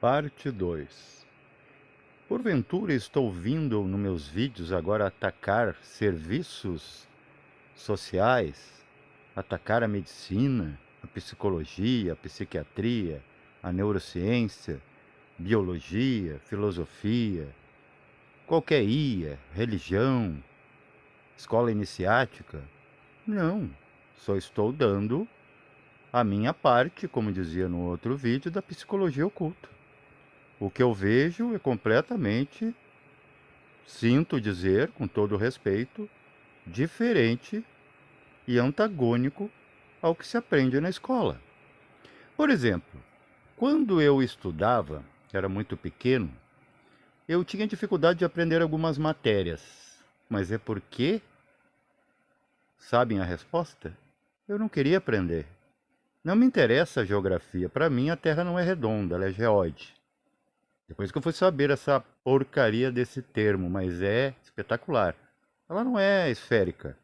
Parte 2. Porventura estou vindo nos meus vídeos agora atacar serviços sociais, atacar a medicina, a psicologia, a psiquiatria, a neurociência, biologia, filosofia, qualquer IA, religião, escola iniciática? Não, só estou dando a minha parte, como dizia no outro vídeo, da psicologia oculta. O que eu vejo é completamente, sinto dizer, com todo respeito, diferente e antagônico ao que se aprende na escola. Por exemplo, quando eu estudava, era muito pequeno, eu tinha dificuldade de aprender algumas matérias. Mas é porque, sabem a resposta? Eu não queria aprender. Não me interessa a geografia. Para mim, a Terra não é redonda, ela é geóide. Depois que eu fui saber essa porcaria desse termo, mas é espetacular. Ela não é esférica.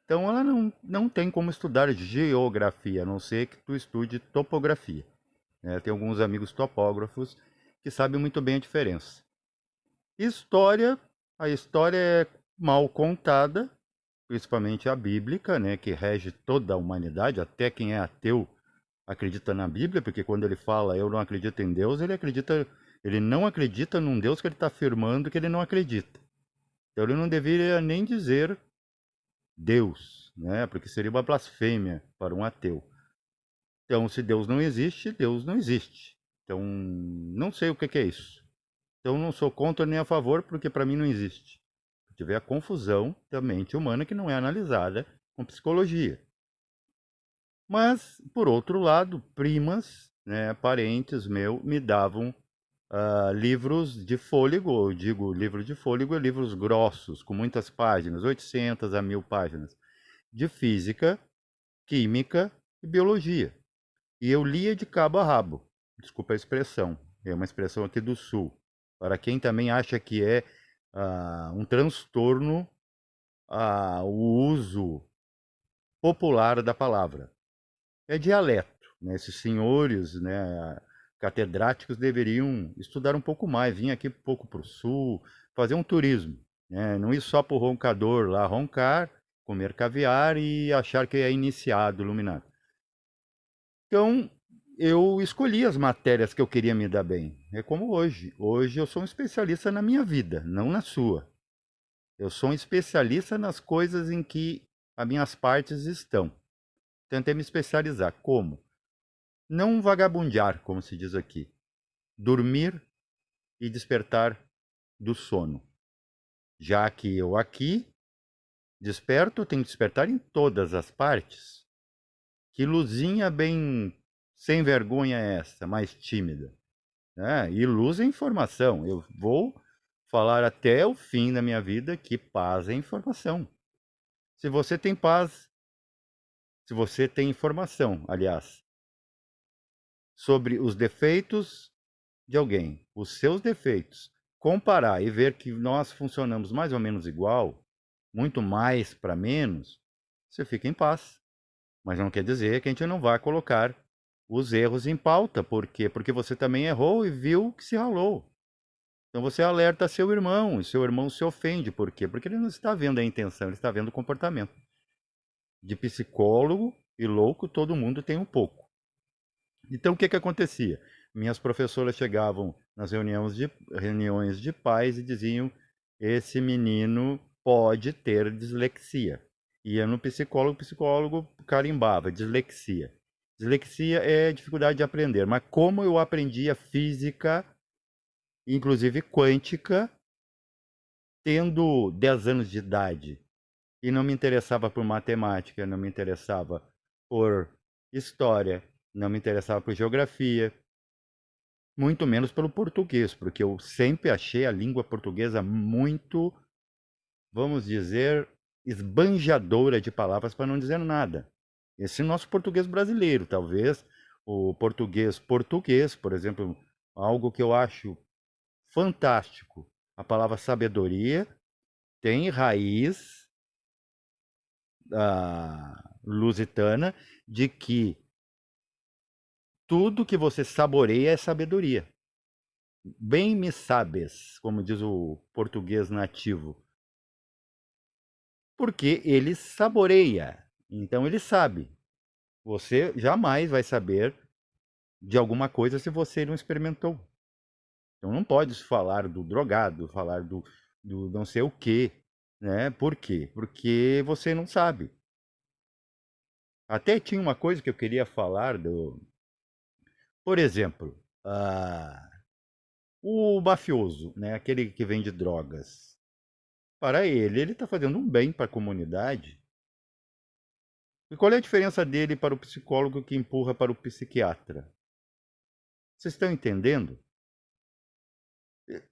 Então ela não tem como estudar geografia, a não ser que tu estude topografia. Tem alguns amigos topógrafos que sabem muito bem a diferença. História, a história é mal contada, principalmente a bíblica, né, que rege toda a humanidade, até quem é ateu acredita na Bíblia, porque quando ele fala eu não acredito em Deus, ele não acredita num Deus que ele está afirmando que ele não acredita. Então ele não deveria nem dizer Deus, né? Porque seria uma blasfêmia para um ateu. Então, se Deus não existe, Deus não existe. Então, não sei o que é isso. Então, não sou contra nem a favor, porque para mim não existe. Se tiver a confusão da mente humana que não é analisada com psicologia. Mas, por outro lado, primas, né, parentes meus, me davam livros de fôlego, eu digo livro de fôlego, livros grossos, com muitas páginas, 800 a 1000 páginas, de física, química e biologia. E eu lia de cabo a rabo. Desculpa a expressão, é uma expressão aqui do Sul. Para quem também acha que é um transtorno o uso popular da palavra. É dialeto. Né? Esses senhores, né, catedráticos deveriam estudar um pouco mais, vir aqui um pouco para o Sul, fazer um turismo. Né? Não ir só para o roncador lá roncar, comer caviar e achar que é iniciado, iluminado. Então, eu escolhi as matérias que eu queria me dar bem. É como hoje. Hoje eu sou um especialista na minha vida, não na sua. Eu sou um especialista nas coisas em que as minhas partes estão. Tentei me especializar. Como? Não vagabundear, como se diz aqui. Dormir e despertar do sono. Já que eu aqui desperto, tenho que despertar em todas as partes. Que luzinha bem sem vergonha é essa, mais tímida? E luz é informação. Eu vou falar até o fim da minha vida que paz é informação. Se você tem paz, se você tem informação, aliás, sobre os defeitos de alguém, os seus defeitos, comparar e ver que nós funcionamos mais ou menos igual, muito mais para menos, você fica em paz. Mas não quer dizer que a gente não vai colocar os erros em pauta. Por quê? Porque você também errou e viu que se ralou. Então você alerta seu irmão, e seu irmão se ofende. Por quê? Porque ele não está vendo a intenção, ele está vendo o comportamento. De psicólogo e louco, todo mundo tem um pouco. Então o que acontecia? Minhas professoras chegavam nas reuniões de pais e diziam: esse menino pode ter dislexia. Ia no psicólogo, o psicólogo carimbava, dislexia. Dislexia é dificuldade de aprender, mas como eu aprendia física, inclusive quântica, tendo 10 anos de idade e não me interessava por matemática, não me interessava por história, não me interessava por geografia, muito menos pelo português, porque eu sempre achei a língua portuguesa muito, vamos dizer, esbanjadora de palavras, para não dizer nada. Esse nosso português brasileiro, talvez o português português, por exemplo, algo que eu acho fantástico, a palavra sabedoria tem raiz lusitana de que tudo que você saboreia é sabedoria. Bem me sabes, como diz o português nativo. Porque ele saboreia. Então ele sabe. Você jamais vai saber de alguma coisa se você não experimentou. Então não pode falar do drogado, falar do não sei o quê, né? Por quê? Porque você não sabe. Até tinha uma coisa que eu queria falar do, por exemplo, o mafioso, né? Aquele que vende drogas. Para ele está fazendo um bem para a comunidade. E qual é a diferença dele para o psicólogo que empurra para o psiquiatra? Vocês estão entendendo?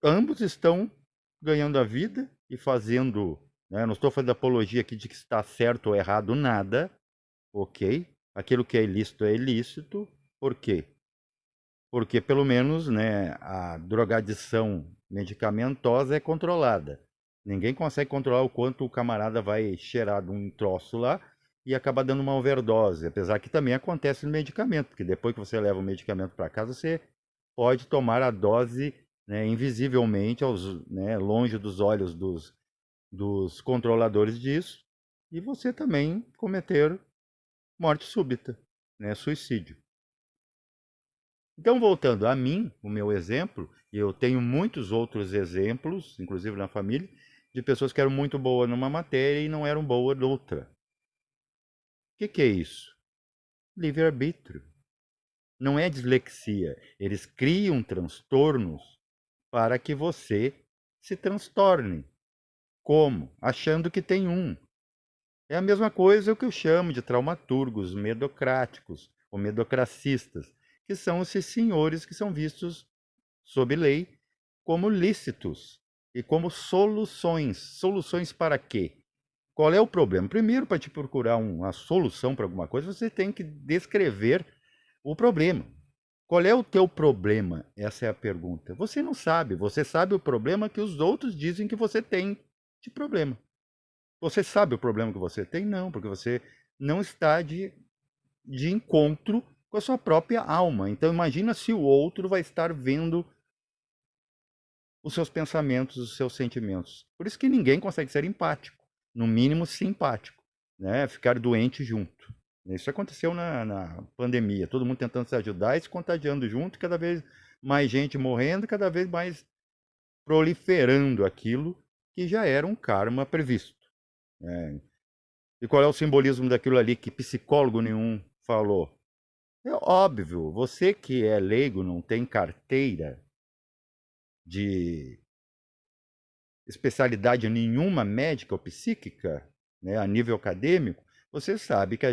Ambos estão ganhando a vida e fazendo, né? Não estou fazendo apologia aqui de que está certo ou errado nada, ok? Aquilo que é ilícito. Por quê? Porque pelo menos, né, a drogadição medicamentosa é controlada. Ninguém consegue controlar o quanto o camarada vai cheirar de um troço lá e acabar dando uma overdose, apesar que também acontece no medicamento, porque depois que você leva o medicamento para casa, você pode tomar a dose, né, invisivelmente, né, longe dos olhos dos controladores disso, e você também cometer morte súbita, né, suicídio. Então, voltando a mim, o meu exemplo, e eu tenho muitos outros exemplos, inclusive na família, de pessoas que eram muito boas numa matéria e não eram boas noutra. O que é isso? Livre-arbítrio. Não é dislexia. Eles criam transtornos para que você se transtorne. Como? Achando que tem um. É a mesma coisa que eu chamo de traumaturgos medocráticos ou medocracistas, que são esses senhores que são vistos sob lei como lícitos e como soluções. Soluções para quê? Qual é o problema? Primeiro, para te procurar uma solução para alguma coisa, você tem que descrever o problema. Qual é o teu problema? Essa é a pergunta. Você não sabe. Você sabe o problema que os outros dizem que você tem de problema. Você sabe o problema que você tem? Não, porque você não está de encontro com a sua própria alma. Então imagina se o outro vai estar vendo os seus pensamentos, os seus sentimentos. Por isso que ninguém consegue ser empático, no mínimo simpático, né? Ficar doente junto. Isso aconteceu na pandemia, todo mundo tentando se ajudar e se contagiando junto, cada vez mais gente morrendo, cada vez mais proliferando aquilo que já era um karma previsto, né? E qual é o simbolismo daquilo ali que psicólogo nenhum falou? É óbvio, você que é leigo, não tem carteira de especialidade nenhuma médica ou psíquica, né, a nível acadêmico, você sabe que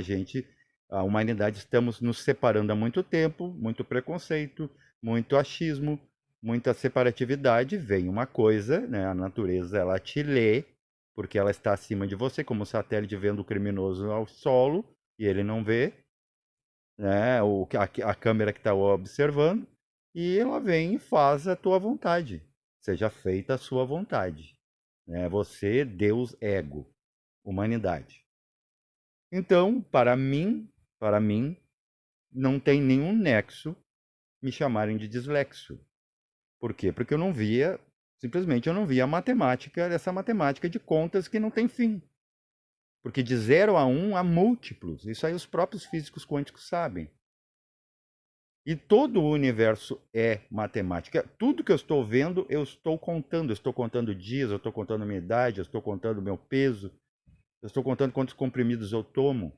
a humanidade, estamos nos separando há muito tempo, muito preconceito, muito achismo, muita separatividade. Vem uma coisa, né, a natureza ela te lê, porque ela está acima de você, como o satélite vendo o criminoso ao solo, e ele não vê, né, a câmera que está observando, e ela vem e faz a tua vontade. Seja feita a sua vontade. Né? Você, Deus, ego, humanidade. Então, para mim, não tem nenhum nexo me chamarem de dislexo. Por quê? Porque eu não via, simplesmente eu não via a matemática, essa matemática de contas que não tem fim. Porque de 0 a 1 há múltiplos. Isso aí os próprios físicos quânticos sabem. E todo o universo é matemática. Tudo que eu estou vendo, eu estou contando. Eu estou contando dias, eu estou contando a minha idade, eu estou contando o meu peso, eu estou contando quantos comprimidos eu tomo,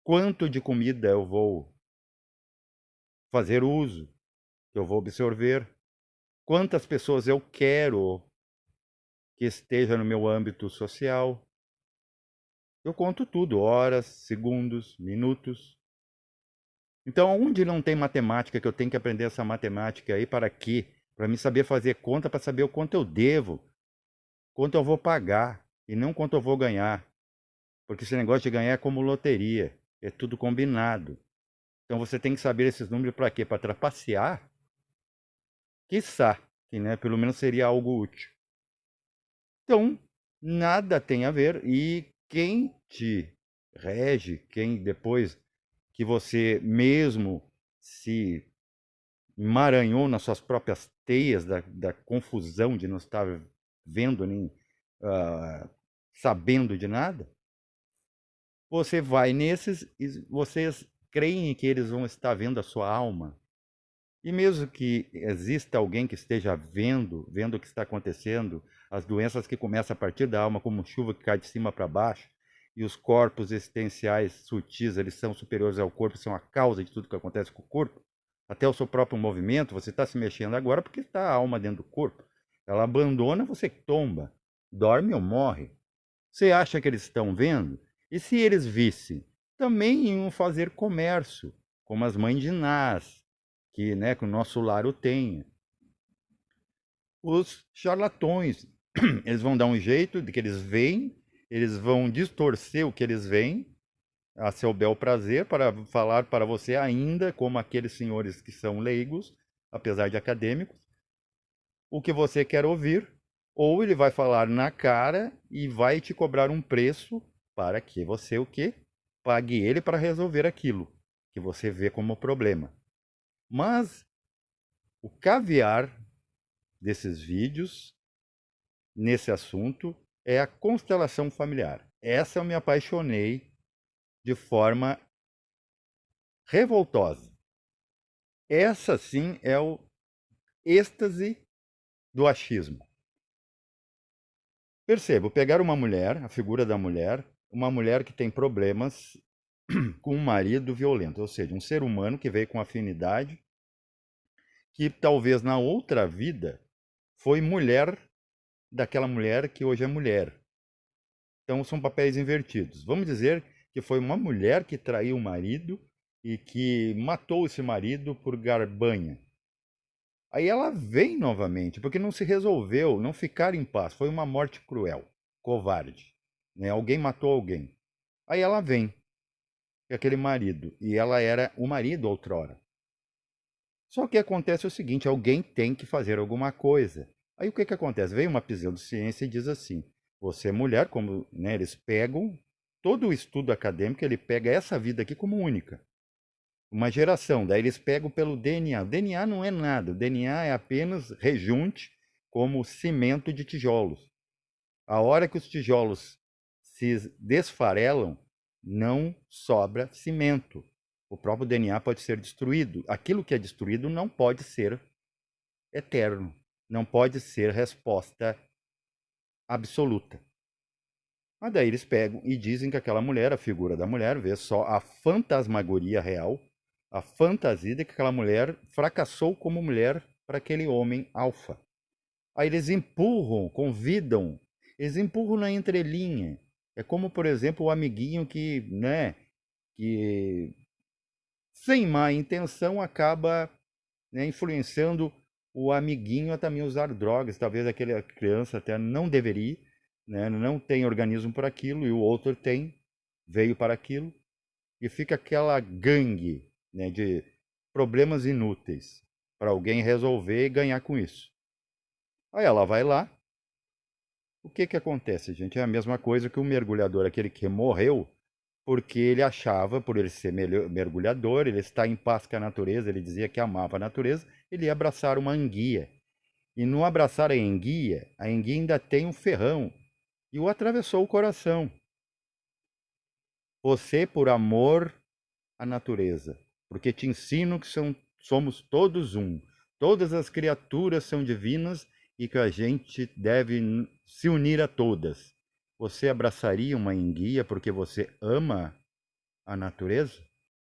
quanto de comida eu vou fazer uso, que eu vou absorver, quantas pessoas eu quero que esteja no meu âmbito social. Eu conto tudo, horas, segundos, minutos. Então, onde não tem matemática, que eu tenho que aprender essa matemática aí para quê? Para mim saber fazer conta, para saber o quanto eu devo, quanto eu vou pagar e não quanto eu vou ganhar. Porque esse negócio de ganhar é como loteria, é tudo combinado. Então você tem que saber esses números para quê? Para trapacear? Quiçá, que né, pelo menos seria algo útil. Então, nada tem a ver e quem te rege, quem depois que você mesmo se emaranhou nas suas próprias teias da confusão de não estar vendo nem sabendo de nada, você vai nesses e vocês creem que eles vão estar vendo a sua alma. E mesmo que exista alguém que esteja vendo o que está acontecendo, as doenças que começam a partir da alma, como chuva que cai de cima para baixo, e os corpos existenciais sutis, eles são superiores ao corpo, são a causa de tudo que acontece com o corpo, até o seu próprio movimento, você está se mexendo agora porque está a alma dentro do corpo. Ela abandona, você tomba, dorme ou morre. Você acha que eles estão vendo? E se eles vissem? Também iam fazer comércio, como as mães de Nás, que o nosso lar o tenha. Os charlatões, eles vão dar um jeito de que eles veem, eles vão distorcer o que eles veem, a seu bel prazer, para falar para você ainda, como aqueles senhores que são leigos, apesar de acadêmicos, o que você quer ouvir, ou ele vai falar na cara e vai te cobrar um preço para que você o quê? Pague ele para resolver aquilo que você vê como problema. Mas o caviar desses vídeos nesse assunto é a constelação familiar. Essa eu me apaixonei de forma revoltosa. Essa sim é o êxtase do achismo. Percebo, pegar uma mulher, a figura da mulher, uma mulher que tem problemas com um marido violento, ou seja, um ser humano que veio com afinidade, que talvez na outra vida foi mulher daquela mulher que hoje é mulher. Então são papéis invertidos. Vamos dizer que foi uma mulher que traiu o marido e que matou esse marido por garbanha. Aí ela vem novamente, porque não se resolveu, não ficaram em paz. Foi uma morte cruel, covarde. Alguém matou alguém. Aí ela vem, aquele marido, e ela era o marido outrora. Só que acontece o seguinte, alguém tem que fazer alguma coisa. Aí o que acontece? Vem uma pseudociência e diz assim, você mulher, como eles pegam, todo o estudo acadêmico, ele pega essa vida aqui como única. Uma geração, daí eles pegam pelo DNA. O DNA não é nada, o DNA é apenas rejunte como cimento de tijolos. A hora que os tijolos se desfarelam, não sobra cimento. O próprio DNA pode ser destruído. Aquilo que é destruído não pode ser eterno, não pode ser resposta absoluta. Mas daí eles pegam e dizem que aquela mulher, a figura da mulher, vê só a fantasmagoria real, a fantasia de que aquela mulher fracassou como mulher para aquele homem alfa. Aí eles empurram, convidam, eles empurram na entrelinha. É como, por exemplo, o amiguinho que sem má intenção acaba influenciando o amiguinho a também usar drogas. Talvez aquela criança até não deveria, não tem organismo para aquilo e o outro tem, veio para aquilo. E fica aquela gangue de problemas inúteis para alguém resolver e ganhar com isso. Aí ela vai lá. O que acontece, gente? É a mesma coisa que o mergulhador, aquele que morreu, porque ele achava, por ele ser mergulhador, ele está em paz com a natureza, ele dizia que amava a natureza, ele ia abraçar uma anguia. E no abraçar a enguia ainda tem um ferrão, e o atravessou o coração. Você, por amor à natureza, porque te ensino que somos todos um. Todas as criaturas são divinas e que a gente deve se unir a todas. Você abraçaria uma enguia porque você ama a natureza?